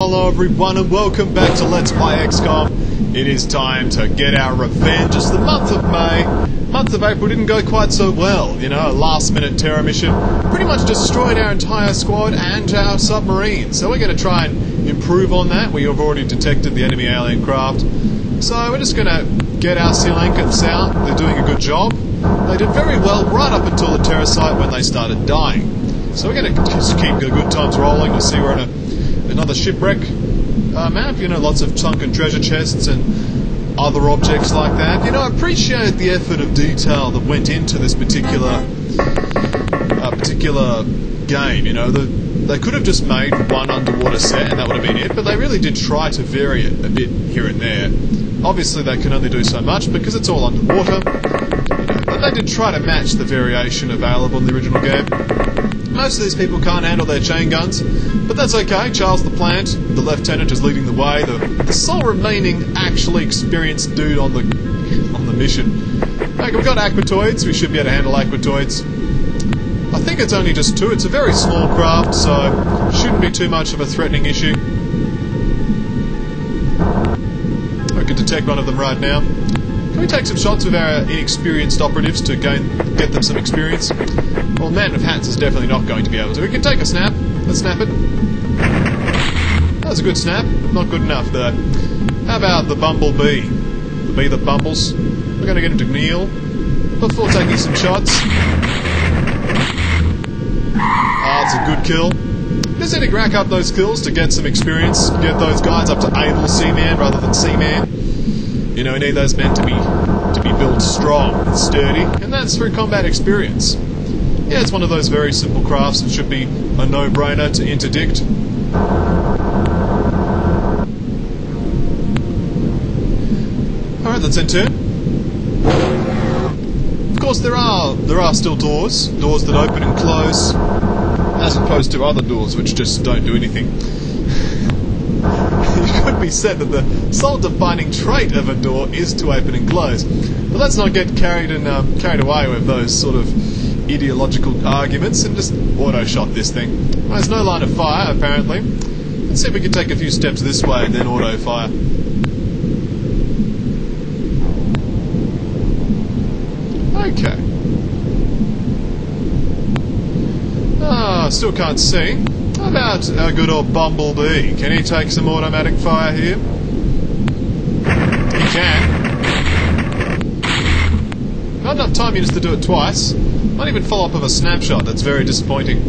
Hello everyone and welcome back to Let's Play XCOM. It is time to get our revenge. It's the month of May. Month of April didn't go quite so well. You know, a last minute terror mission pretty much destroyed our entire squad and our submarine. So we're going to try and improve on that. We have already detected the enemy alien craft. So we're just going to get our Sea Lankets out. They're doing a good job. They did very well right up until the terror site when they started dying. So we're going to just keep the good times rolling. You see we're in another shipwreck map, you know, lots of sunken treasure chests and other objects like that. You know, I appreciate the effort of detail that went into this particular game. You know, they could have just made one underwater set and that would have been it, but they really did try to vary it a bit here and there. Obviously they can only do so much because it's all underwater, you know, but they did try to match the variation available in the original game. Most of these people can't handle their chain guns, but that's okay. Charles the Plant, the lieutenant, is leading the way. The sole remaining actually experienced dude on the mission. Okay, we've got aquatoids. We should be able to handle aquatoids. I think it's only just 2. It's a very small craft, so shouldn't be too much of a threatening issue. I can detect one of them right now. Can we take some shots with our inexperienced operatives to get them some experience? Well, Man with Hats is definitely not going to be able to. We can take a snap. Let's snap it. That was a good snap. Not good enough, though. How about the Bumblebee? The bee that bumbles. We're going to get him to kneel before taking some shots. Ah, it's a good kill. Just need to rack up those kills to get some experience. Get those guys up to able seaman rather than seaman. You know, we need those men to be built strong and sturdy, and that's through combat experience. Yeah, it's one of those very simple crafts. It should be a no-brainer to interdict. Alright, let's enter. Of course, there are still doors that open and close, as opposed to other doors which just don't do anything. It could be said that the sole defining trait of a door is to open and close. But let's not get carried away with those sort of ideological arguments and just auto-shot this thing. Well, there's no line of fire, apparently. Let's see if we can take a few steps this way and then auto-fire. Okay. Ah, still can't see. How about our good old Bumblebee? Can he take some automatic fire here? He can. Not enough time just to do it twice. Not even follow up of a snapshot. That's very disappointing.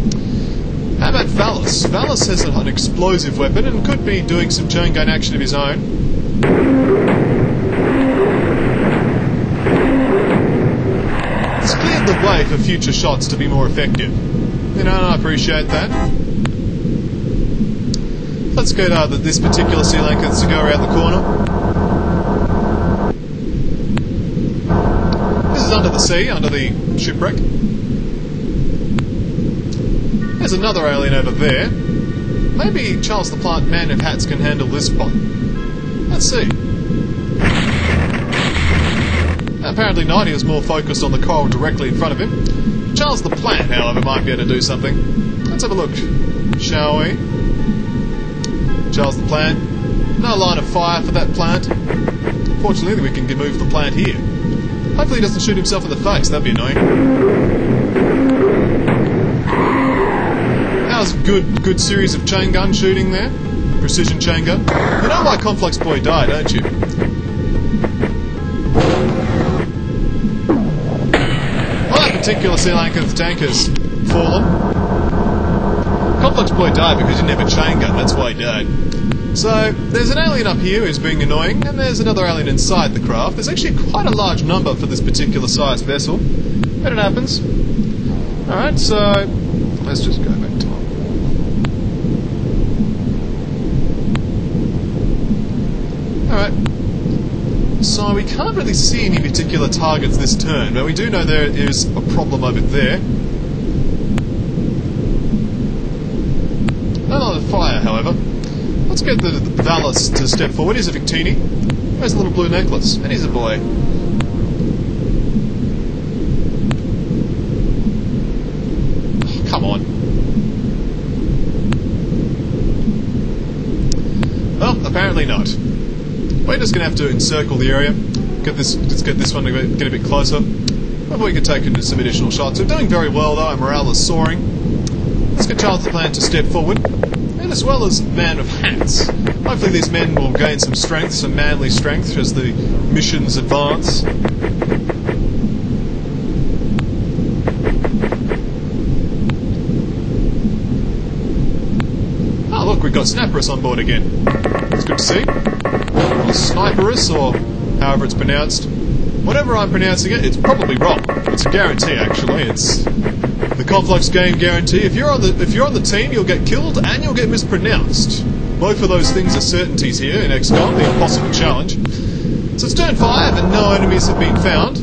How about Valis? Valis has an explosive weapon and could be doing some chain gun action of his own. It's cleared the way for future shots to be more effective. You know, and I appreciate that. Let's get this particular Sea Lankets to go around the corner. This is under the sea, under the shipwreck. There's another alien over there. Maybe Charles the Plant Man of Hats can handle this spot. Let's see. Apparently not, he was more focused on the coral directly in front of him. Charles the Plant, however, might be able to do something. Let's have a look, shall we? Charles the Plant. No line of fire for that plant. Fortunately, we can move the plant here. Hopefully he doesn't shoot himself in the face, that'd be annoying. That was a good series of chain gun shooting there. Precision chain gun. You know why Conflux Boy died, don't you? Well, that particular Sea Lankets tank has fallen. Conflux Boy died because he didn't have a chain gun, that's why he died. So, there's an alien up here who's being annoying, and there's another alien inside the craft. There's actually quite a large number for this particular size vessel, but it happens. Alright, so let's just go back to it. Alright, so we can't really see any particular targets this turn, but we do know there is a problem over there. No line of fire, however. Let's get the Valis to step forward. Here's a Victini. Where's the little blue necklace? And here's a boy. Oh, come on. apparently not. We're just going to have to encircle the area. Let's get this one to get a bit closer. Maybe we can take into some additional shots. We're doing very well though, our morale is soaring. Let's get Charles the Plan to step forward. And as well as Man of Hats. Hopefully these men will gain some strength, some manly strength as the missions advance. Oh look, we've got Snapperus on board again. It's good to see. Or Sniperus, or however it's pronounced. Whatever I'm pronouncing it, it's probably wrong. It's a guarantee, actually. It's the Konflux game guarantee. If you're on the team, you'll get killed and you'll get mispronounced. Both of those things are certainties here in XCOM, the impossible challenge. So it's turn 5 and no enemies have been found.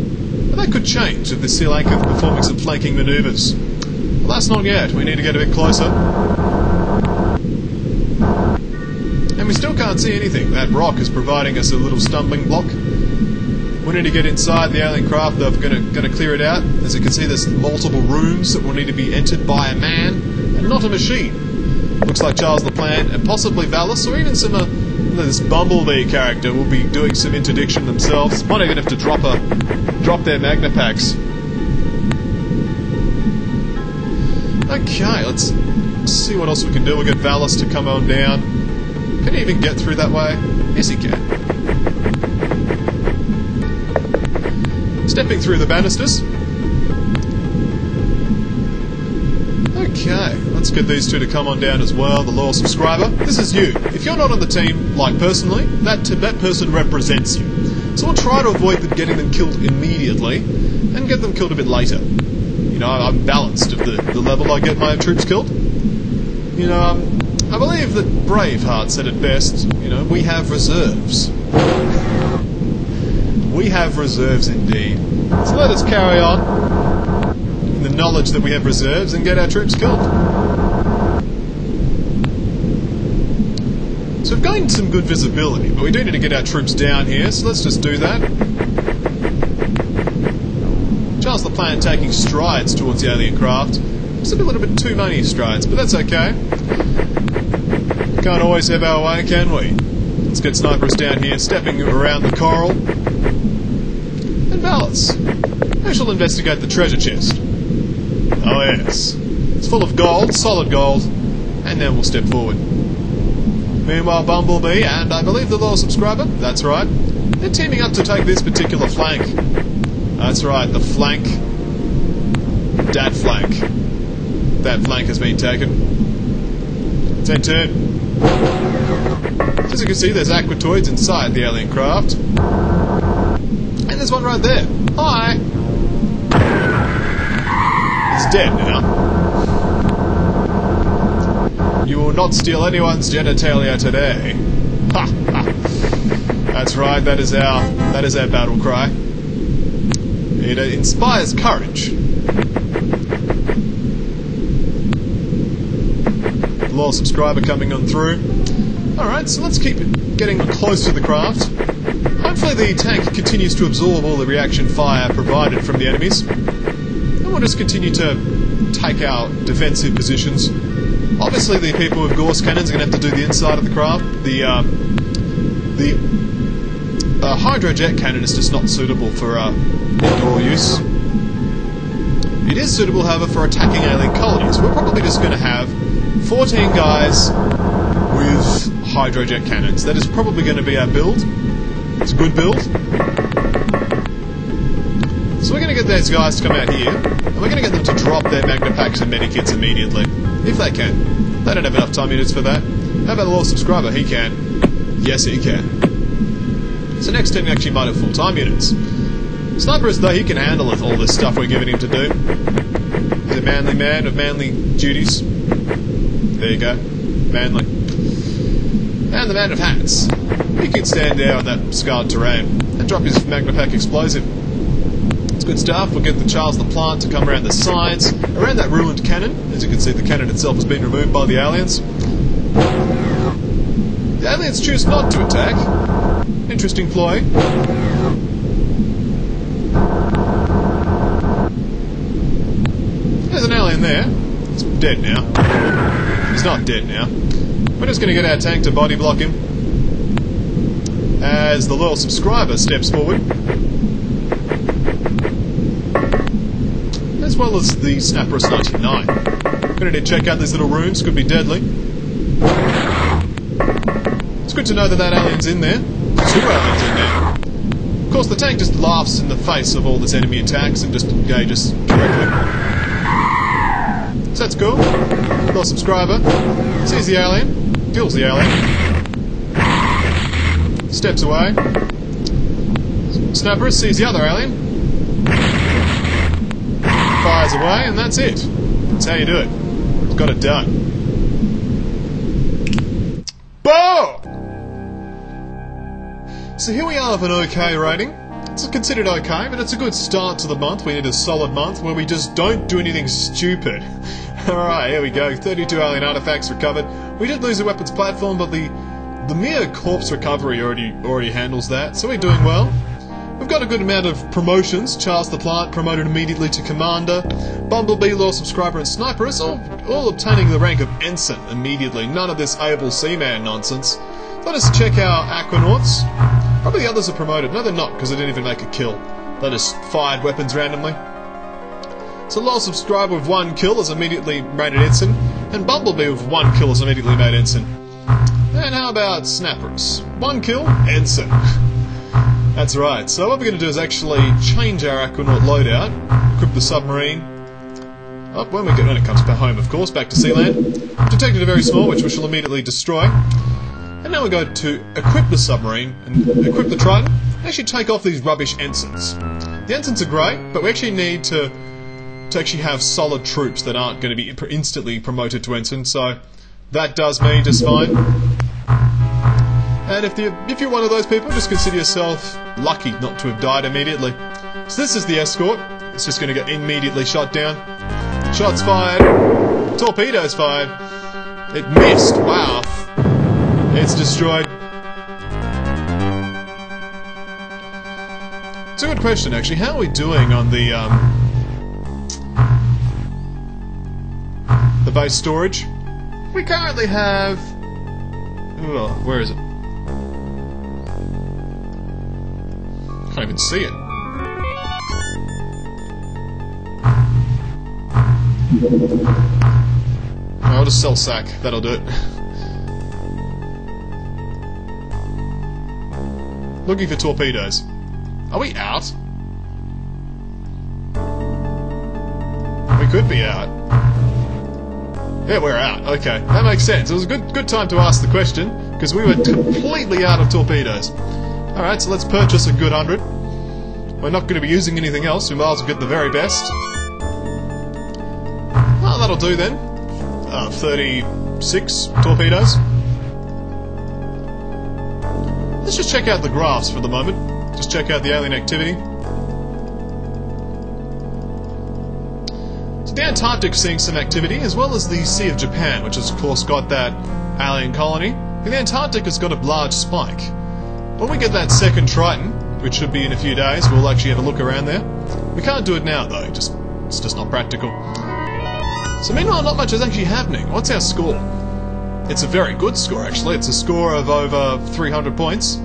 But that could change if the Sri Lanka is performing some flanking manoeuvres. Well, that's not yet. We need to get a bit closer. And we still can't see anything. That rock is providing us a little stumbling block. We need to get inside the alien craft. They're going to clear it out. As you can see, there's multiple rooms that will need to be entered by a man and not a machine. Looks like Charles the Plan and possibly Valis, or even some this Bumblebee character will be doing some interdiction themselves. Might even have to drop their Magna Packs. Okay, let's see what else we can do. We'll get Valis to come on down. Can he even get through that way? Yes, he can. Stepping through the banisters. Okay, let's get these two to come on down as well. The loyal subscriber. This is you. If you're not on the team, like personally, that person represents you. So we'll try to avoid getting them killed immediately and get them killed a bit later. You know, I'm balanced at the level I get my troops killed. You know, I believe that Braveheart said it best. You know, we have reserves. We have reserves indeed. So let us carry on in the knowledge that we have reserves and get our troops killed. So we've gained some good visibility, but we do need to get our troops down here, so let's just do that. Charles the Plan taking strides towards the alien craft. It's a little bit too many strides, but that's okay. Can't always have our way, can we? Let's get Snipers down here, stepping around the coral. And Valis. I shall investigate the treasure chest. Oh yes. It's full of gold, solid gold, and then we'll step forward. Meanwhile, Bumblebee and I believe the loyal subscriber, that's right, they're teaming up to take this particular flank. That's right, the flank. Dat flank. That flank has been taken. 10-turn. As you can see, there's aquatoids inside the alien craft. And there's one right there. Hi! He's dead now. You will not steal anyone's genitalia today. Ha ha! That's right, that is our battle cry. It inspires courage. Loyal subscriber coming on through. Alright, so let's keep getting close to the craft. Hopefully the tank continues to absorb all the reaction fire provided from the enemies. And we'll just continue to take our defensive positions. Obviously the people with Gauss cannons are going to have to do the inside of the craft. The hydrojet cannon is just not suitable for indoor use. It is suitable, however, for attacking alien colonies. We're probably just going to have 14 guys with hydrojet cannons. That is probably going to be our build. It's a good build. So we're going to get these guys to come out here, and we're going to get them to drop their Magna Packs and Medikits immediately. If they can. They don't have enough time units for that. How about the loyal subscriber? He can. Yes, he can. So next team actually might have full-time units. Snipers, though, he can handle all this stuff we're giving him to do. He's a manly man of manly duties. There you go. Manly. And the Man of Hats. He can stand there on that scarred terrain and drop his Magna Pack explosive. It's good stuff. We'll get the Charles the Plant to come around the sides, around that ruined cannon. As you can see, the cannon itself has been removed by the aliens. The aliens choose not to attack. Interesting ploy. There's an alien there. He's dead now. He's not dead now. We're just going to get our tank to body block him. as the loyal subscriber steps forward, as well as the Snapperus 99. Gonna need to check out these little rooms, could be deadly. It's good to know that alien's in there. 2 aliens in there. Of course, the tank just laughs in the face of all this enemy attacks and just engages correctly. So that's cool. Loyal subscriber sees the alien, kills the alien, steps away. Snapperus sees the other alien, fires away, and that's it. That's how you do it. Got it done. Boom! So here we are with an OK rating. It's considered OK, but it's a good start to the month. We need a solid month where we just don't do anything stupid. Alright, here we go. 32 alien artifacts recovered. We did lose a weapons platform, but the mere corpse recovery already handles that, so we're doing well. We've got a good amount of promotions. Charles the Plant promoted immediately to Commander. Bumblebee, Loyal Subscriber and Snipers all obtaining the rank of Ensign immediately. None of this able seaman nonsense. Let us check our Aquanauts. Probably the others are promoted. No, they're not, because they didn't even make a kill. They just fired weapons randomly. So Loyal Subscriber with 1 kill is immediately rated Ensign, and Bumblebee with 1 kill is immediately made Ensign. And how about Snappers? 1 kill, Ensign. That's right, so what we're going to do is actually change our Aquanaut loadout, equip the submarine, when it comes back home of course, back to Sealand, detected a very small, which we shall immediately destroy, and now we go to equip the submarine, and equip the Triton, and actually take off these rubbish ensigns. The ensigns are great, but we actually need to actually have solid troops that aren't going to be instantly promoted to ensign, so that does me just fine. And if you're one of those people, just consider yourself lucky not to have died immediately. So this is the escort. It's just going to get immediately shot down. Shots fired. Torpedoes fired. It missed. Wow. It's destroyed. It's a good question, actually. How are we doing on the base storage? We currently have... Oh, where is it? Can't even see it. I'll just sell sack. That'll do it. Looking for torpedoes. Are we out? We could be out. Yeah, we're out. Okay, that makes sense. It was a good time to ask the question, because we were completely out of torpedoes. Alright, so let's purchase a good 100. We're not going to be using anything else, we might as well get the very best. Well, that'll do then. 36 torpedoes. Let's just check out the graphs for the moment. Just check out the alien activity. So the Antarctic's seeing some activity, as well as the Sea of Japan, which has of course got that alien colony. And the Antarctic has got a large spike. When we get that second Triton, which should be in a few days, we'll actually have a look around there. We can't do it now though, it's just not practical. So meanwhile, not much is actually happening. What's our score? It's a very good score actually, it's a score of over 300 points.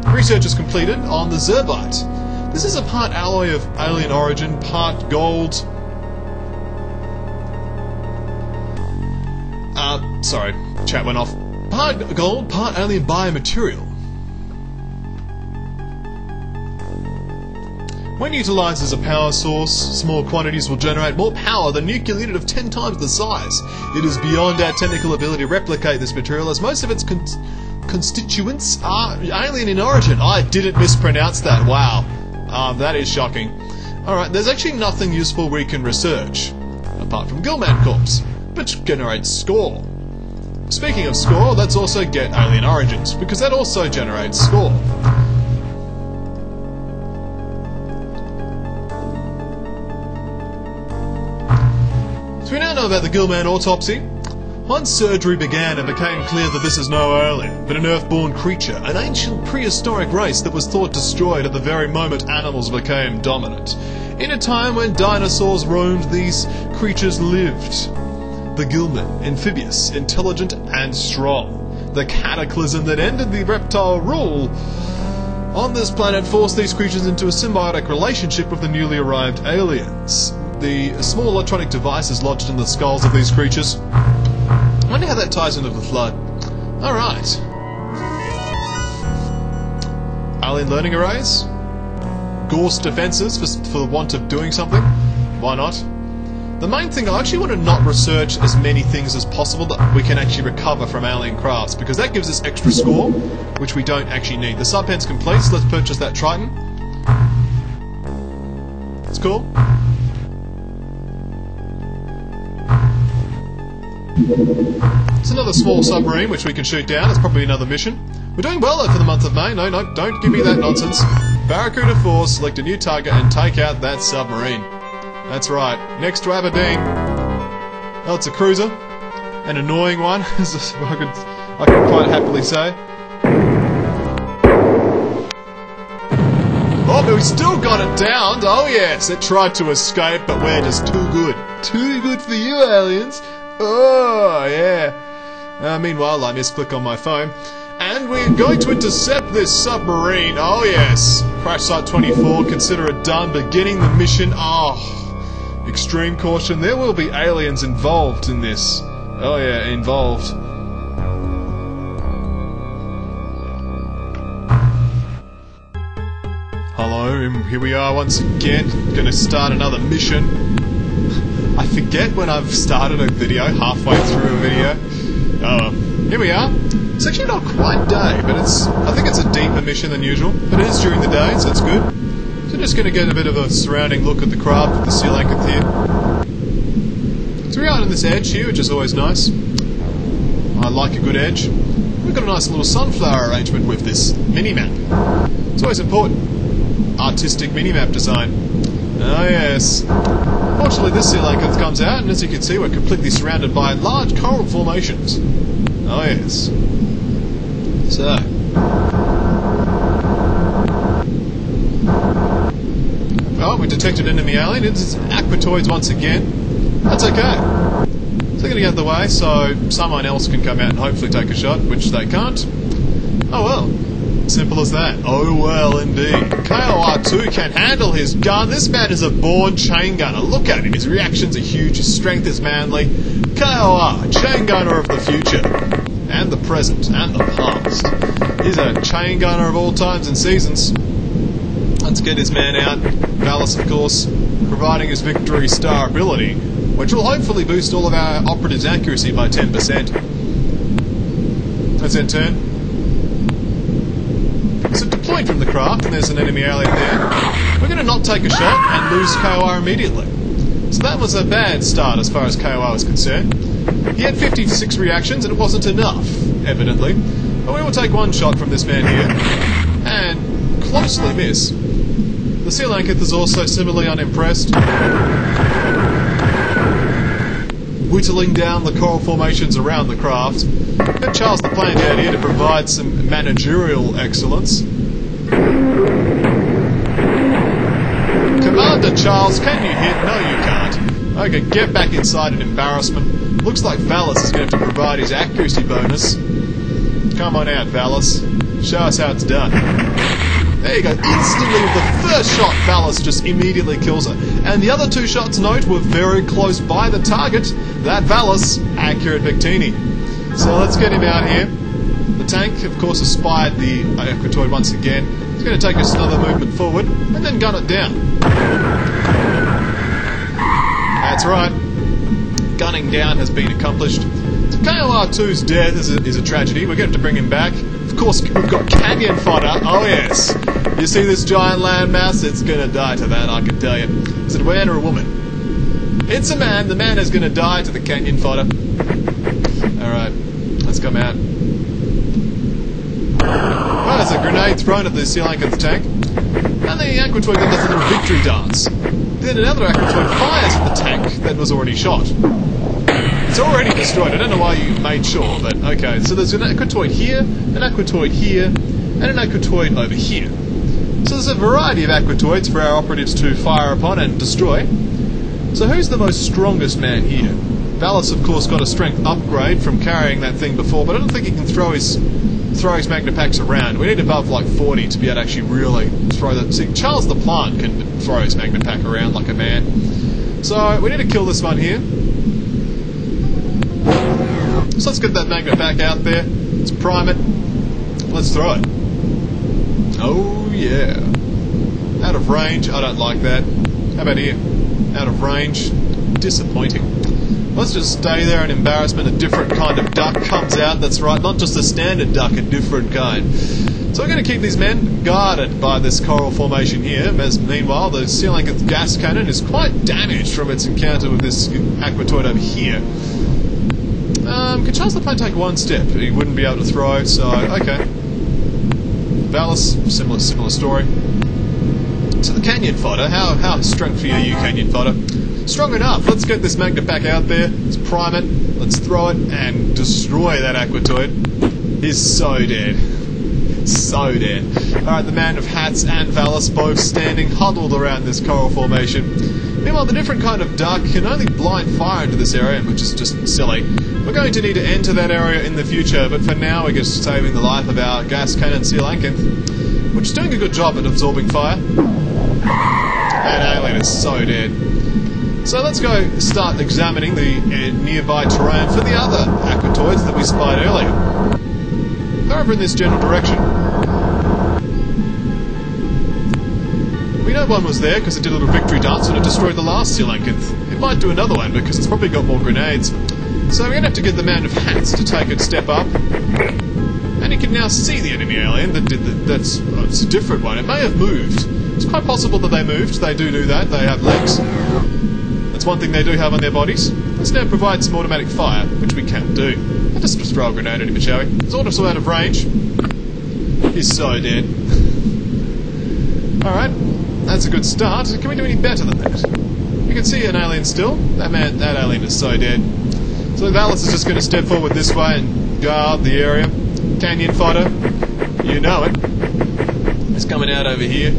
Research is completed on the Zerbite. This is a part alloy of alien origin, part gold... sorry, chat went off. Part gold, part alien biomaterial. When utilised as a power source, small quantities will generate more power than a nuclear unit of 10 times the size. It is beyond our technical ability to replicate this material, as most of its constituents are alien in origin. I didn't mispronounce that, wow. That is shocking. Alright, there's actually nothing useful we can research, apart from Gilman Corps, which generates score. Speaking of score, let's also get alien origins, because that also generates score. So we now know about the Gilman autopsy. Once surgery began, it became clear that this is no alien, but an Earth-born creature, an ancient prehistoric race that was thought destroyed at the very moment animals became dominant. In a time when dinosaurs roamed, these creatures lived. The Gilman, amphibious, intelligent, and strong. The cataclysm that ended the reptile rule on this planet forced these creatures into a symbiotic relationship with the newly arrived aliens. The small electronic devices lodged in the skulls of these creatures. I wonder how that ties into the flood. Alright. Alien learning arrays? Ghost defences for want of doing something? Why not? The main thing, I actually want to not research as many things as possible that we can actually recover from alien crafts, because that gives us extra score, which we don't actually need. The subpen's complete, so let's purchase that Triton. It's cool. It's another small submarine which we can shoot down. It's probably another mission. We're doing well though for the month of May. No, don't give me that nonsense. Barracuda 4, select a new target and take out that submarine. That's right. Next to Aberdeen. Oh, it's a cruiser. An annoying one, as I could quite happily say. Oh, but we still got it downed. Oh yes, it tried to escape, but we're just too good. Too good for you, aliens. Oh, yeah. Meanwhile, I misclick on my phone. And we're going to intercept this submarine. Oh, yes. Crash Site 24, consider it done. Beginning the mission. Oh, extreme caution. There will be aliens involved in this. Oh, yeah, involved. Hello, here we are once again. Gonna start another mission. I forget when I've started a video, halfway through a video. Here we are. It's actually not quite day, but I think it's a deeper mission than usual. But it is during the day, so it's good. So just going to get a bit of a surrounding look at the craft with the seal anchor here. So we are on this edge here, which is always nice. I like a good edge. We've got a nice little sunflower arrangement with this mini-map. It's always important. Artistic mini-map design. Oh yes. Fortunately, this sea anchor comes out, and as you can see, we're completely surrounded by large coral formations. Oh yes. So. Oh, we detected an enemy alien. It's aquatoids once again. That's okay. So they're going to get out of the way so someone else can come out and hopefully take a shot, which they can't. Oh well. Simple as that. Oh well, indeed. KOR2 can handle his gun. This man is a born chain gunner. Look at him. His reactions are huge. His strength is manly. KOR, chain gunner of the future. And the present. And the past. He's a chain gunner of all times and seasons. Let's get his man out. Valis, of course, providing his victory star ability, which will hopefully boost all of our operatives' accuracy by 10%. Let's end turn. So deployed from the craft, and there's an enemy alien there. We're going to not take a shot and lose KOR immediately. So that was a bad start as far as KOR was concerned. He had 56 reactions and it wasn't enough, evidently. But we will take one shot from this man here, and closely miss. The Sea Lanket is also similarly unimpressed. Whittling down the coral formations around the craft. Got Charles the Plane down here to provide some managerial excellence. Commander Charles, can you hit? No, you can't. Okay, get back inside in embarrassment. Looks like Valis is going to have to provide his accuracy bonus. Come on out, Valis. Show us how it's done. There you go. Instantly with the first shot, Valis just immediately kills her. And the other two shots, note, were very close by the target. That Valis, accurate Victini. So let's get him out here. The tank, of course, has spied the aquatoid once again. It's going to take us another movement forward, and then gun it down. That's right. Gunning down has been accomplished. So KOR2's death is a tragedy. We're going to have to bring him back. Of course, we've got canyon fodder. Oh yes. You see this giant landmass? It's going to die to that, I can tell you. Is it a man or a woman? It's a man. The man is going to die to the canyon fodder. Alright, let's come out. Oh, there's a grenade thrown at the Sea Lanker's tank. And the aquatoid then does a little victory dance. Then another aquatoid fires at the tank that was already shot. It's already destroyed. I don't know why you made sure, but okay. So there's an aquatoid here, and an aquatoid over here. So there's a variety of aquatoids for our operatives to fire upon and destroy. So who's the most strongest man here? Valis, of course, got a strength upgrade from carrying that thing before, but I don't think he can throw his Magnapacks around. We need above like 40 to be able to actually really throw that. See, Charles the Plant can throw his Magnapack around like a man. So we need to kill this one here. So let's get that Magnapack out there. Let's prime it. Let's throw it. Oh yeah. Out of range. I don't like that. How about here? Out of range. Disappointing. Let's just stay there in embarrassment. A different kind of duck comes out. That's right, not just a standard duck, a different kind. So we're going to keep these men guarded by this coral formation here, as meanwhile the Coelacanth gas cannon is quite damaged from its encounter with this aquatoid over here. Could Charles the Plant take one step? He wouldn't be able to throw, so okay. Valis, similar story. So the canyon fodder, how strengthy are you, canyon fodder? Strong enough. Let's get this Magnapack out there. Let's prime it. Let's throw it and destroy that aquatoid. He's so dead. So dead. Alright, the Man of Hats and Valis both standing huddled around this coral formation. Meanwhile, the different kind of duck can only blind fire into this area, which is just silly. We're going to need to enter that area in the future, but for now we're just saving the life of our gas cannon Coelacanth, which is doing a good job at absorbing fire. That alien is so dead. So let's go start examining the nearby terrain for the other aquatoids that we spied earlier. They're over in this general direction. We know one was there because it did a little victory dance when it destroyed the last Coelacanth. It might do another one because it's probably got more grenades. So we're going to have to get the Man of Hats to take a step up. And you can now see the enemy alien that did that's it's a different one. It may have moved. It's quite possible that they moved. They do that. They have legs. That's one thing they do have on their bodies. Let's now provide some automatic fire, which we can do. I'll just throw a grenade at him, shall we? It's also out of range. He's so dead. Alright, that's a good start. Can we do any better than that? You can see an alien still. That alien is so dead. So Valis is just going to step forward this way and guard the area. Canyon fodder, you know it. It's coming out over here,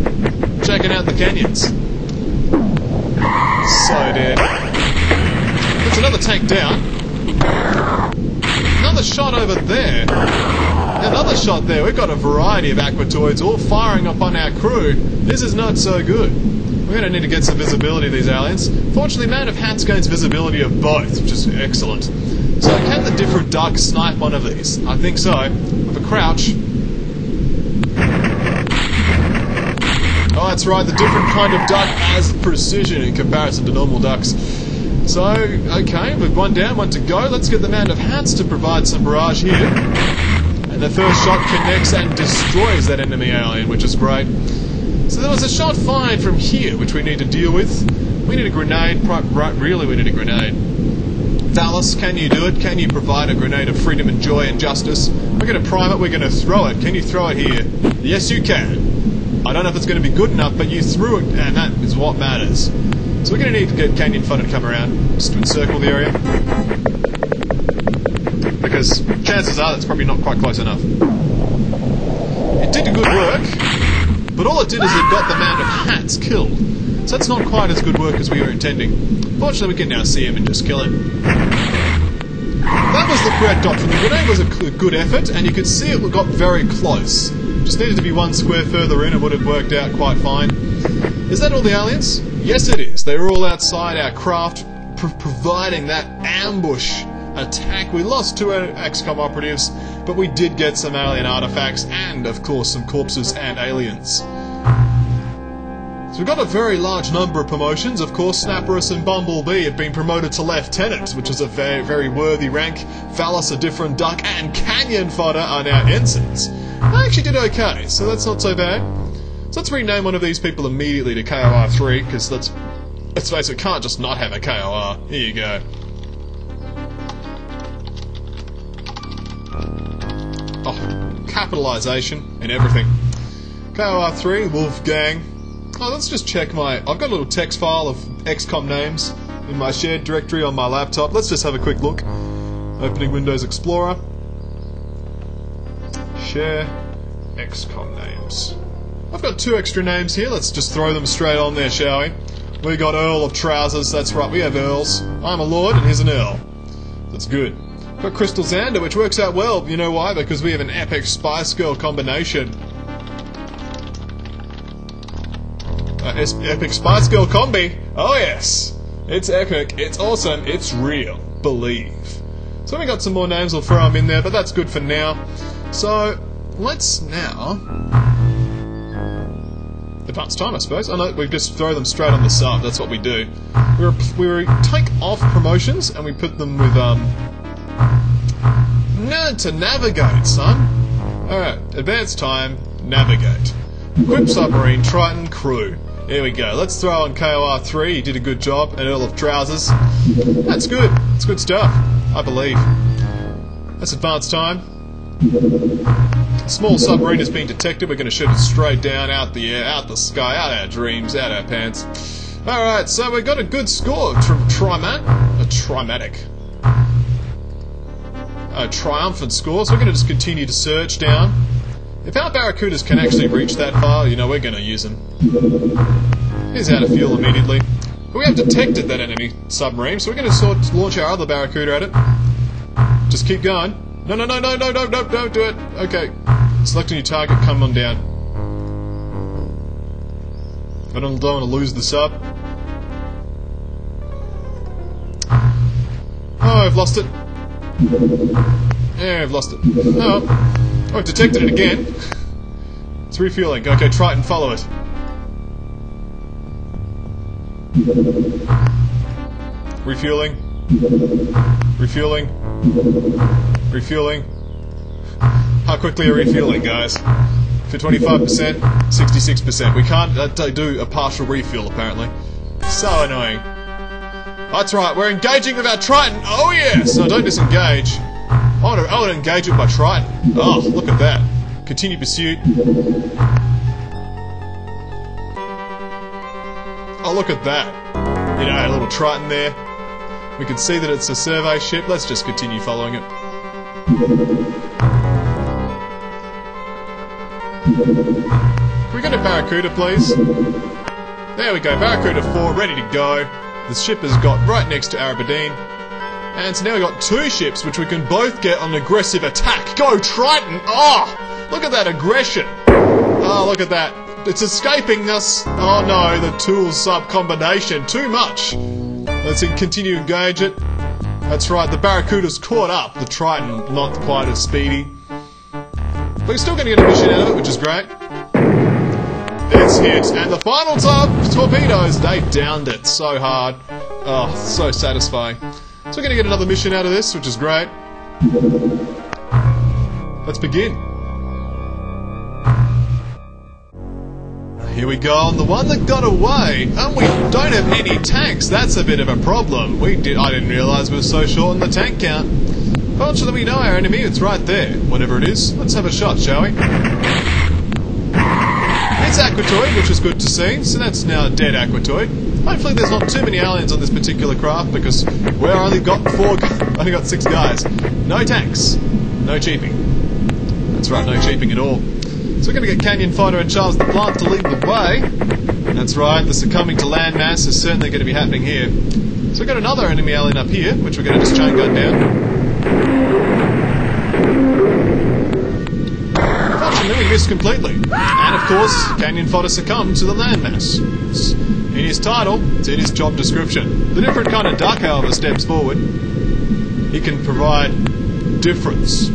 checking out the canyons. So dead. That's another tank down. Another shot over there. Another shot there. We've got a variety of aquatoids all firing up on our crew. This is not so good. We're going to need to get some visibility of these aliens. Fortunately, Man of Hats gains visibility of both, which is excellent. So can the different duck snipe one of these? I think so. With a crouch. Oh, that's right, the different kind of duck has precision in comparison to normal ducks. So, okay, with one down, one to go. Let's get the Man of Hats to provide some barrage here. And the first shot connects and destroys that enemy alien, which is great. So there was a shot fired from here, which we need to deal with. We need a grenade. Really, we need a grenade. Valis, can you do it? Can you provide a grenade of freedom and joy and justice? We're going to prime it, we're going to throw it. Can you throw it here? Yes, you can. I don't know if it's going to be good enough, but you threw it, and that is what matters. So we're going to need to get Canyon Fodder to come around, just to encircle the area. Because chances are that's probably not quite close enough. It did good work, but all it did is it got the Man of Hats killed. So that's not quite as good work as we were intending. Fortunately, we can now see him and just kill him. That was the correct option. The grenade was a good effort, and you could see it got very close. Just needed to be one square further in, it would have worked out quite fine. Is that all the aliens? Yes, it is. They were all outside our craft, providing that ambush attack. We lost 2 XCOM operatives, but we did get some alien artifacts and, of course, some corpses and aliens. So we've got a very large number of promotions. Of course, Snapperus and Bumblebee have been promoted to Lieutenant, which is a very, very worthy rank. Valis, a different duck, and Canyon Fodder are now ensigns. I actually did okay, so that's not so bad. So let's rename one of these people immediately to KOR 3, because let's face it, we can't just not have a KOR. Here you go. Oh, capitalisation and everything. KOR 3, Wolfgang. Oh, let's just check I've got a little text file of XCOM names in my shared directory on my laptop. Let's just have a quick look. Opening Windows Explorer. Share XCOM names. I've got 2 extra names here. Let's just throw them straight on there, shall we? We got Earl of Trousers. That's right, we have Earls. I'm a Lord and he's an Earl. That's good. Got Crystal Xander, which works out well. You know why? Because we have an epic Spice Girl combination. Epic Spice Girl combi. Oh yes. It's epic. It's awesome. It's real. Believe. So we got some more names. We'll throw them in there, but that's good for now. So let's now advance time, I suppose. Oh no, we just throw them straight on the sub. That's what we do. We take off promotions and we put them with to navigate, son. Alright, advance time, navigate. Equip submarine, Triton, crew. Here we go. Let's throw on KOR3. He did a good job. And Earl of Trousers. That's good. It's good stuff, I believe. That's advance time. Small submarine has been detected. We're going to shoot it straight down, out the air, out the sky, out our dreams, out our pants. Alright, so we got a good score from a triumphant score, so we're going to just continue to search down. If our Barracudas can actually reach that far, you know, we're going to use them. Here's out of fuel immediately. But we have detected that enemy submarine, so we're going to launch our other Barracuda at it. Just keep going. No, don't do it. Okay. Select a new target, come on down. I don't want to lose the sub. Oh, I've lost it. Yeah, I've lost it. Oh, I've detected it again. It's refueling. Okay, Triton, follow it. Refueling. Refueling. Refueling. How quickly are refueling, guys? For 25%, 66%. We can't do a partial refuel, apparently. So annoying. That's right, we're engaging with our Triton. Oh yes! No, don't disengage. I want to engage with my Triton. Oh, look at that. Continue pursuit. Oh, look at that. You know, a little Triton there. We can see that it's a survey ship. Let's just continue following it. Can we get a Barracuda, please? There we go, Barracuda 4, ready to go. The ship has got right next to Arabadine. And so now we've got two ships which we can both get on aggressive attack. Go, Triton! Oh! Look at that aggression! Oh, look at that. It's escaping us. Oh no, the tool sub combination. Too much. Let's continue to engage it. That's right, the Barracuda's caught up. The Triton, not quite as speedy. But we're still going to get a mission out of it, which is great. It's hit, and the final torpedoes, they downed it so hard. Oh, so satisfying. So we're going to get another mission out of this, which is great. Let's begin. Here we go on the one that got away, and we don't have any tanks. That's a bit of a problem. I didn't realise we were so short on the tank count. Fortunately, we know our enemy. It's right there. Whatever it is, let's have a shot, shall we? It's Aquatoid, which is good to see. So that's now a dead Aquatoid. Hopefully, there's not too many aliens on this particular craft because we're only got 6 guys. No tanks, no cheaping. That's right, no cheaping at all. So we're going to get Canyon Fighter and Charles the Plant to lead the way. That's right, the succumbing to landmass is certainly going to be happening here. So we've got another enemy alien up here, which we're going to just chain gun down. Fortunately, we missed completely. And of course, Canyon Fodder succumbed to the landmass. It's in his title, it's in his job description. The different kind of duck, however, steps forward. He can provide difference.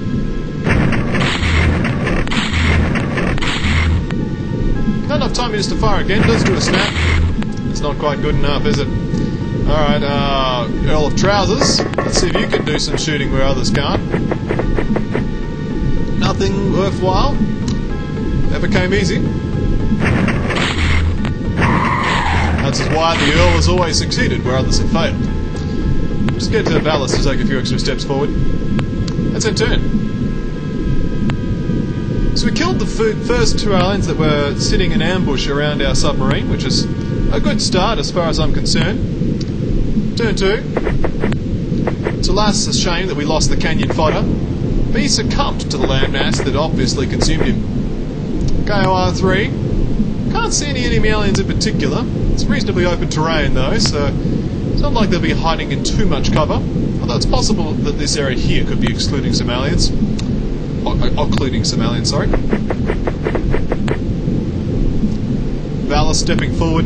Not enough time just to fire again. Does do a snap. It's not quite good enough, is it? Alright, Earl of Trousers. Let's see if you can do some shooting where others can't. Nothing worthwhile. Never came easy. That's why the Earl has always succeeded where others have failed. Just get to the ballast to take a few extra steps forward. That's our turn. So we killed the first 2 aliens that were sitting in ambush around our submarine, which is a good start as far as I'm concerned. Turn 2. It's a shame that we lost the Canyon Fighter, but he succumbed to the landmass that obviously consumed him. KOR 3. Can't see any enemy aliens in particular. It's reasonably open terrain though, so It's not like they'll be hiding in too much cover, although it's possible that this area here could be excluding some aliens. Occluding some aliens, sorry. Valor stepping forward.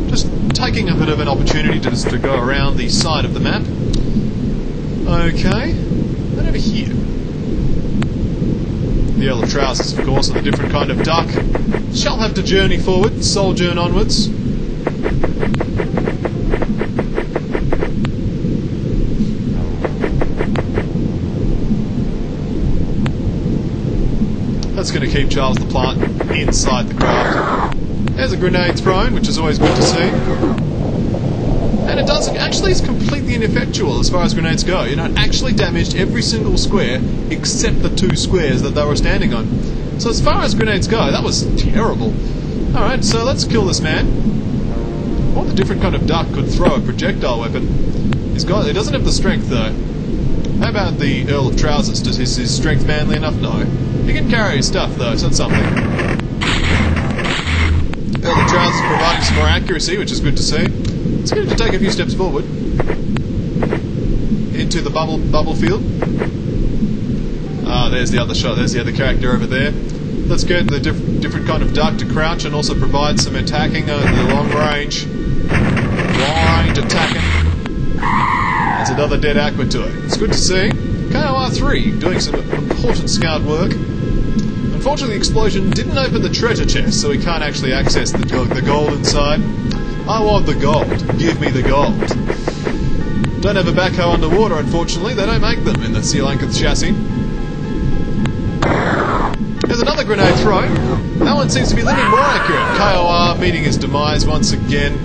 Just taking a bit of an opportunity to go around the side of the map. Okay. And over here. The Earl of Trousers, of course, and a different kind of duck. Shall have to journey forward, sojourn onwards. That's going to keep Charles the Plant inside the craft. There's a grenade thrown, which is always good to see. And it does actually is completely ineffectual as far as grenades go. You know, it actually damaged every single square except the 2 squares that they were standing on. So as far as grenades go, that was terrible. Alright, so let's kill this man. What a different kind of duck could throw a projectile weapon. He doesn't have the strength though. How about the Earl of Trousers? Does his strength manly enough? No. He can carry his stuff though, so that's something. Earl of Trousers providing some more accuracy, which is good to see. It's going to take a few steps forward into the bubble field. Ah, there's the other shot. There's the other character over there. Let's get the different kind of duck to crouch and also provide some attacking, the long range attacking. There's another dead aqua to it. It's good to see. KOR3 doing some important scout work. Unfortunately, the explosion didn't open the treasure chest, so we can't actually access the gold inside. I want the gold. Give me the gold. Don't have a backhoe underwater, unfortunately. They don't make them in the Sea Lanka's chassis. There's another grenade thrown. That one seems to be a little bit more accurate. KOR meeting his demise once again.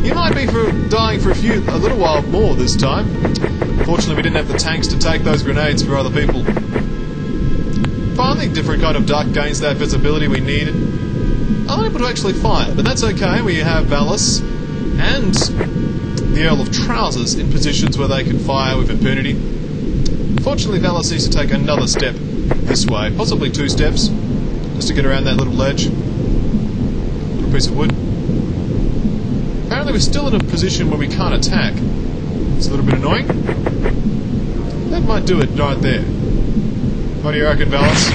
He might be dying for a little while more this time. Fortunately, we didn't have the tanks to take those grenades for other people. Finally, different kind of duck gains that visibility we needed. Unable to actually fire, but that's okay. We have Valis and the Earl of Trousers in positions where they can fire with impunity. Fortunately, Valis needs to take another step this way, possibly 2 steps, just to get around that little ledge. A piece of wood. Apparently, we're still in a position where we can't attack. It's a little bit annoying. That might do it right there. What do you reckon, Valis?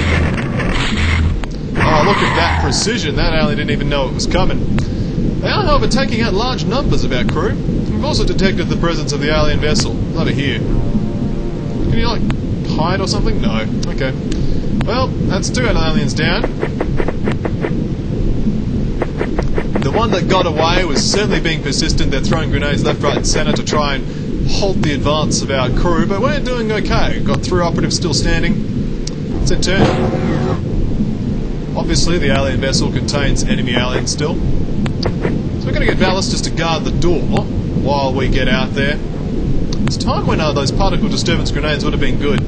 Oh, look at that precision. That alien didn't even know it was coming. They are, however, taking out large numbers of our crew. We've also detected the presence of the alien vessel. Over here. Can you, like, hide or something? No. Okay. Well, that's 2 aliens down. The one that got away was certainly being persistent. They're throwing grenades left, right and centre to try and halt the advance of our crew, but we're doing okay. Got 3 operatives still standing. It's in turn. Obviously, the alien vessel contains enemy aliens still. So we're going to get Valis just to guard the door while we get out there. It's time when those particle disturbance grenades would have been good,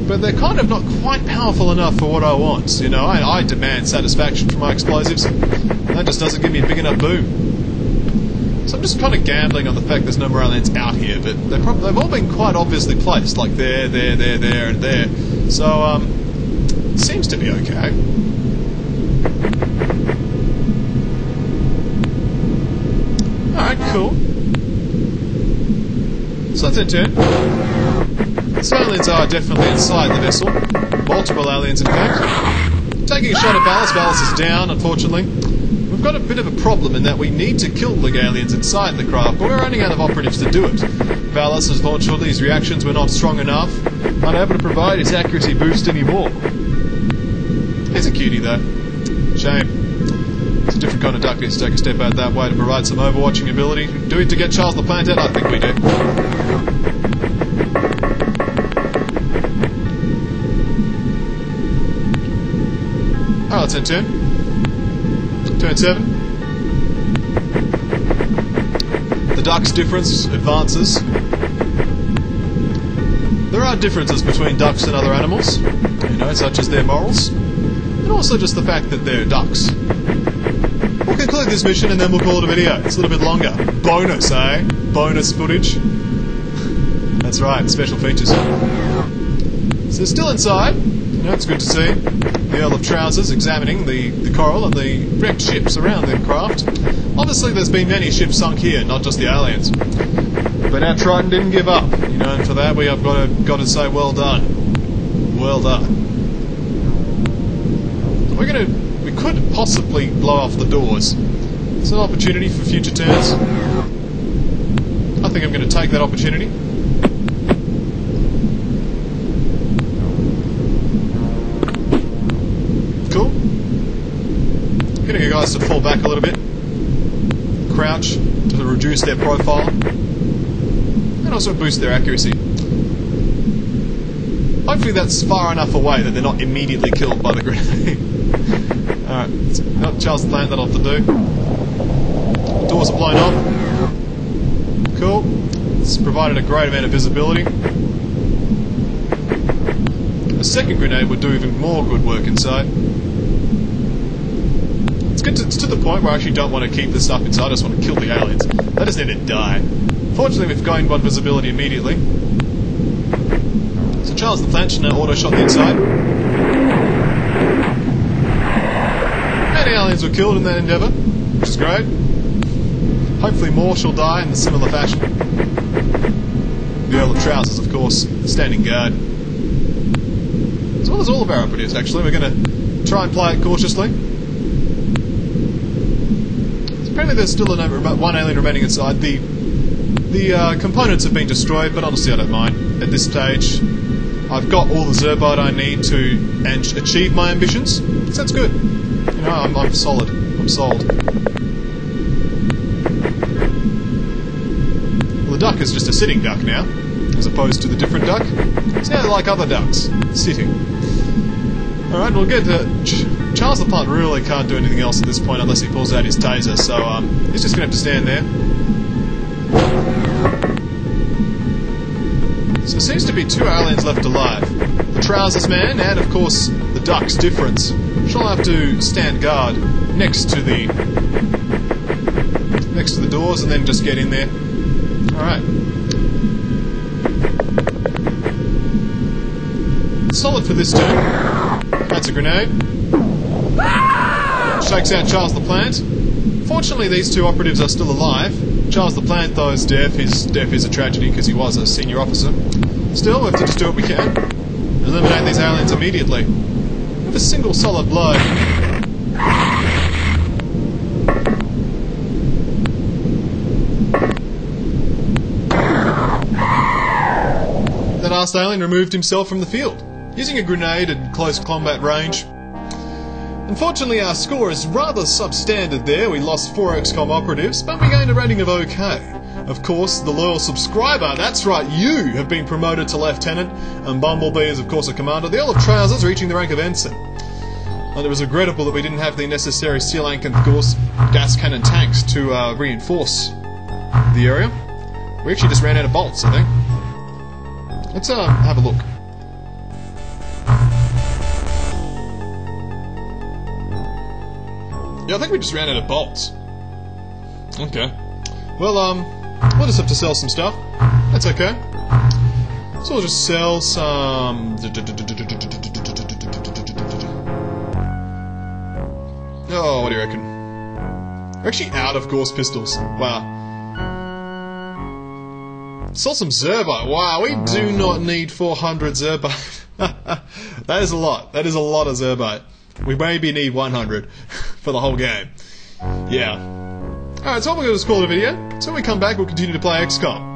but they're kind of not quite powerful enough for what I want. You know, I demand satisfaction from my explosives. That just doesn't give me a big enough boom. So I'm just kind of gambling on the fact there's no more aliens out here, but they've all been quite obviously placed, like there, and there. So, it seems to be okay. Alright, cool. So that's in turn. Some aliens are definitely inside the vessel. Multiple aliens, in fact. Taking a shot at Valis. Valis is down, unfortunately. We've got a bit of a problem in that we need to kill the aliens inside the craft, but we're running out of operatives to do it. Valis, unfortunately, his reactions were not strong enough, unable to provide his accuracy boost anymore. He's a cutie, though. Shame. It's a different kind of duck. Needs to take a step out that way to provide some overwatching ability. Do we to get Charles the Plant out? I think we do. Oh, it's in turn. Turn 7. The duck's difference advances. There are differences between ducks and other animals, you know, such as their morals, and also just the fact that they're ducks. We'll conclude this mission and then we'll call it a video. It's a little bit longer. Bonus, eh? Bonus footage. That's right, special features. So they're still inside. You know, it's good to see. The Earl of Trousers examining the coral and the wrecked ships around the craft. Obviously there's been many ships sunk here, not just the aliens. But our Triton didn't give up, you know, and for that we have got to say well done. Well done. We could possibly blow off the doors. It's an opportunity for future turns. I think I'm going to take that opportunity. Cool. Getting you guys to fall back a little bit. Crouch to reduce their profile. And also boost their accuracy. Hopefully that's far enough away that they're not immediately killed by the grenade. Alright, not Charles the Plant, that'll have to do. Doors are blown off. Cool. It's provided a great amount of visibility. A second grenade would do even more good work inside. It's to the point where I actually don't want to keep this stuff inside, I just want to kill the aliens. I just need to die. Fortunately we've gained one visibility immediately. So Charles the Plant should now auto-shot the inside. Many aliens were killed in that endeavour, which is great. Hopefully more shall die in a similar fashion. The Earl of Trousers, of course, standing guard. As well as all of our operatives, actually. We're going to try and play it cautiously. Apparently there's still one alien remaining inside. The components have been destroyed, but honestly I don't mind. At this stage, I've got all the Zerbite I need to achieve my ambitions. So that's good. You know, I'm solid. I'm sold. Well, the duck is just a sitting duck now, as opposed to the different duck. It's now like other ducks, sitting. Alright, we'll get to... Charles the Plant really can't do anything else at this point unless he pulls out his taser, so he's just going to have to stand there. So there seems to be 2 aliens left alive. The Trousers Man and, of course, the Duck's Difference. She'll have to stand guard next to the doors and then just get in there. Alright. Solid for this turn. That's a grenade. Shakes out Charles the Plant. Fortunately, these 2 operatives are still alive. Charles the Plant, though, is deaf. His death is a tragedy because he was a senior officer. Still, we have to just do what we can. Eliminate these aliens immediately. With a single solid blow. That last alien removed himself from the field, using a grenade at close combat range. Unfortunately, our score is rather substandard there. We lost 4 XCOM operatives, but we gained a rating of OK. Of course, the loyal subscriber, that's right, you have been promoted to Lieutenant, and Bumblebee is of course a Commander. The Earl of Trousers reaching the rank of Ensign. And it was regrettable that we didn't have the necessary Seal Ank and of course gas cannon tanks to reinforce the area. We actually just ran out of bolts, I think. Let's have a look. Yeah, I think we just ran out of bolts. Okay. Well, we'll just have to sell some stuff. That's okay. So we'll just sell some... Oh, what do you reckon? We're actually out of Gauss pistols. Wow. Sell some Zerbite. Wow, we do not need 400 Zerbite. That is a lot. That is a lot of Zerbite. We maybe need 100 for the whole game. Yeah. Alright, so what we're going to call it a video. So when we come back, we'll continue to play XCOM.